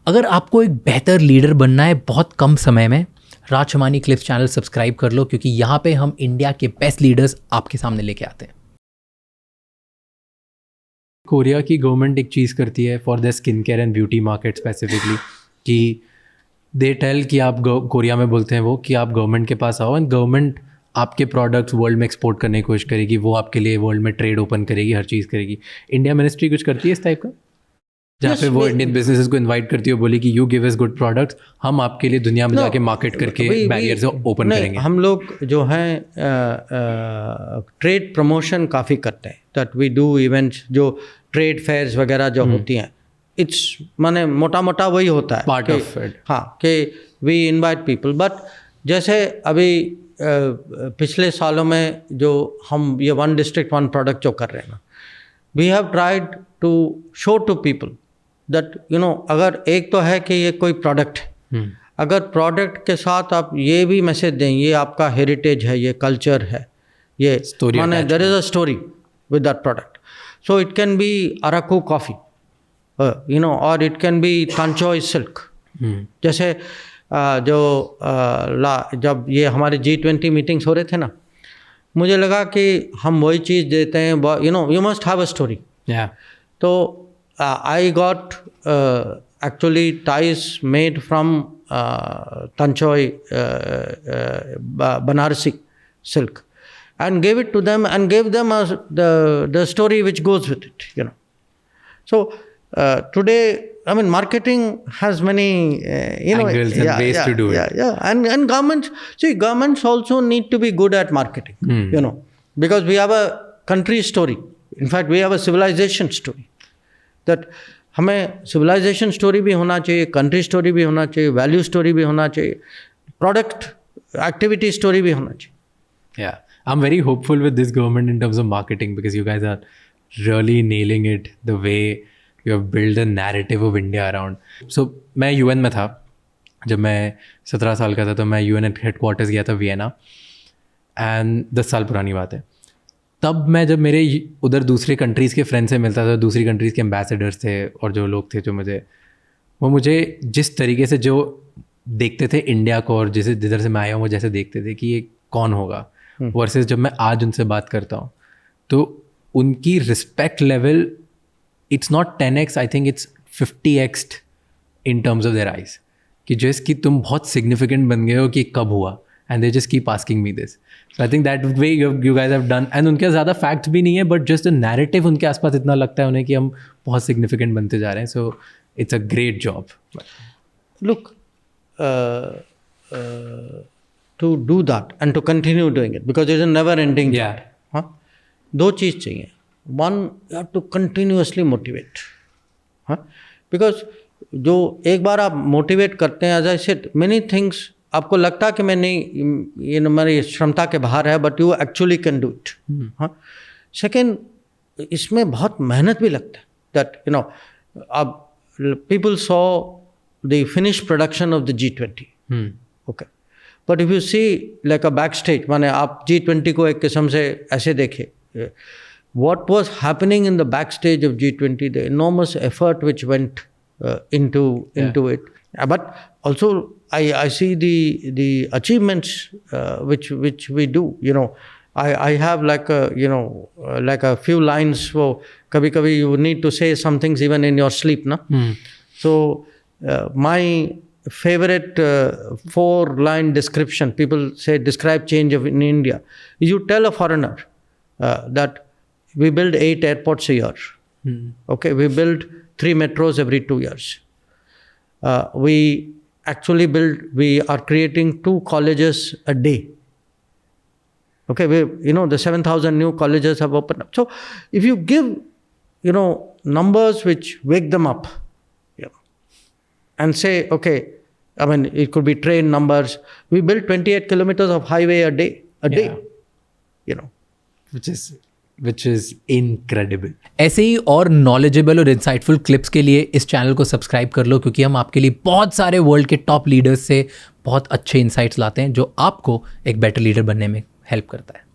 अगर आपको एक बेहतर लीडर बनना है बहुत कम समय में, राज शमानी क्लिप्स चैनल सब्सक्राइब कर लो, क्योंकि यहाँ पे हम इंडिया के बेस्ट लीडर्स आपके सामने लेके आते हैं। कोरिया की गवर्नमेंट एक चीज़ करती है for the skin care and beauty market specifically, कि दे टेल कि आप कोरिया में बोलते हैं वो कि आप गवर्नमेंट के पास आओ एंड गवर्नमेंट आपके प्रोडक्ट्स वर्ल्ड में एक्सपोर्ट करने की कोशिश करेगी, वो आपके लिए वर्ल्ड में ट्रेड ओपन करेगी, हर चीज़ करेगी। इंडिया मिनिस्ट्री कुछ करती है इस टाइप का, जहाँ पे वो इंडियन बिजनेसेस को इनवाइट करती है, बोली कि you give us good products, हम आपके लिए दुनिया में जाके मार्केट करके बैरियर्स ओपन करेंगे। हम लोग जो हैं ट्रेड प्रमोशन काफ़ी करते हैं, दैट वी डू इवेंट्स, जो ट्रेड फेयर्स वगैरह जो होती हैं, इट्स माने मोटा मोटा वही होता है पार्ट ऑफ इट। हाँ, कि वी इनवाइट पीपल। बट जैसे अभी पिछले सालों में जो हम ये वन डिस्ट्रिक्ट वन प्रोडक्ट जो कर रहे हैं ना, we have tried to show to people that you know, अगर एक तो है कि ये कोई प्रोडक्ट है, अगर प्रोडक्ट के साथ आप ये भी मैसेज दें, ये आपका हेरिटेज है, ये कल्चर है, ये माने there is a story with that product. So it can be Araku coffee, you know, और it can be Tanchoi silk. जैसे जब ये हमारे G20 मीटिंग्स हो रहे थे ना, मुझे लगा कि हम वही चीज़ देते हैं, you know, you must have a story. तो I got actually ties made from Tanchoi Banarasi silk, and gave it to them and gave them the story which goes with it, you know. So today, I mean, marketing has many angles and ways to do it. And governments also need to be good at marketing, you know, because we have a country story. In fact, we have a civilization story. That हमें civilization story भी होना चाहिए, country story भी होना चाहिए, value story भी होना चाहिए, product activity story भी होना चाहिए. Yeah, I'm very hopeful with this government in terms of marketing, because you guys are really nailing it, the way you have built a narrative of India around. So मैं UN में था, जब मैं 17 साल का था, तो मैं UN हेडक्वार्टर्स गया था वियना, एंड 10 साल पुरानी बात है। तब मैं जब मेरे उधर दूसरे कंट्रीज़ के फ्रेंड से मिलता था, दूसरी कंट्रीज़ के एम्बेसडर्स थे और जो लोग थे जो मुझे जिस तरीके से जो देखते थे इंडिया को, और जैसे जिधर से मैं आया हूँ वो जैसे देखते थे कि ये कौन होगा, वर्सेस जब मैं आज उनसे बात करता हूँ तो उनकी respect level, it's not 10x, I think it's 50x in terms of their eyes, कि जैसे कि तुम बहुत सिग्निफिकेंट बन गए हो कि कब हुआ, and they just keep asking me this. So I think that way you guys have done, and उनके ज़्यादा facts भी नहीं है, but just the narrative उनके आसपास इतना लगता है उन्हें कि हम बहुत significant बनते जा रहे हैं. So it's a great job. Look, to do that and to continue doing it, because it's a never-ending job. हाँ, दो चीज़ चाहिए. One, you have to continuously motivate. हाँ, because जो एक बार आप motivate करते हैं, as I said, many things आपको लगता है कि मैं नहीं, ये हमारी क्षमता के बाहर है, but you actually can do it. हाँ, सेकेंड, इसमें बहुत मेहनत भी लगता है, दैट यू नो, अब people saw the finish production of the G20, okay, but if you see like a back stage, माने आप G20 को एक किस्म से ऐसे देखे, what was happening in the backstage of G20, the enormous effort which went into it, but also I see the achievements which we do. You know, I have like a, you know, like a few lines. So kabhi you need to say some things even in your sleep, na. So my favorite 4-line description, people say describe change in India, is you tell a foreigner that we build 8 airports a year. Okay, we build 3 metros every 2 years. We are creating 2 colleges a day. Okay, you know, the 7,000 new colleges have opened up. So if you give, you know, numbers which wake them up, you know, and say, okay, I mean, it could be train numbers. We built 28 kilometers of highway a day, you know. Which is incredible. ऐसे ही और knowledgeable और insightful clips के लिए इस channel को subscribe कर लो, क्योंकि हम आपके लिए बहुत सारे वर्ल्ड के टॉप लीडर्स से बहुत अच्छे इंसाइट्स लाते हैं जो आपको एक बेटर लीडर बनने में हेल्प करता है.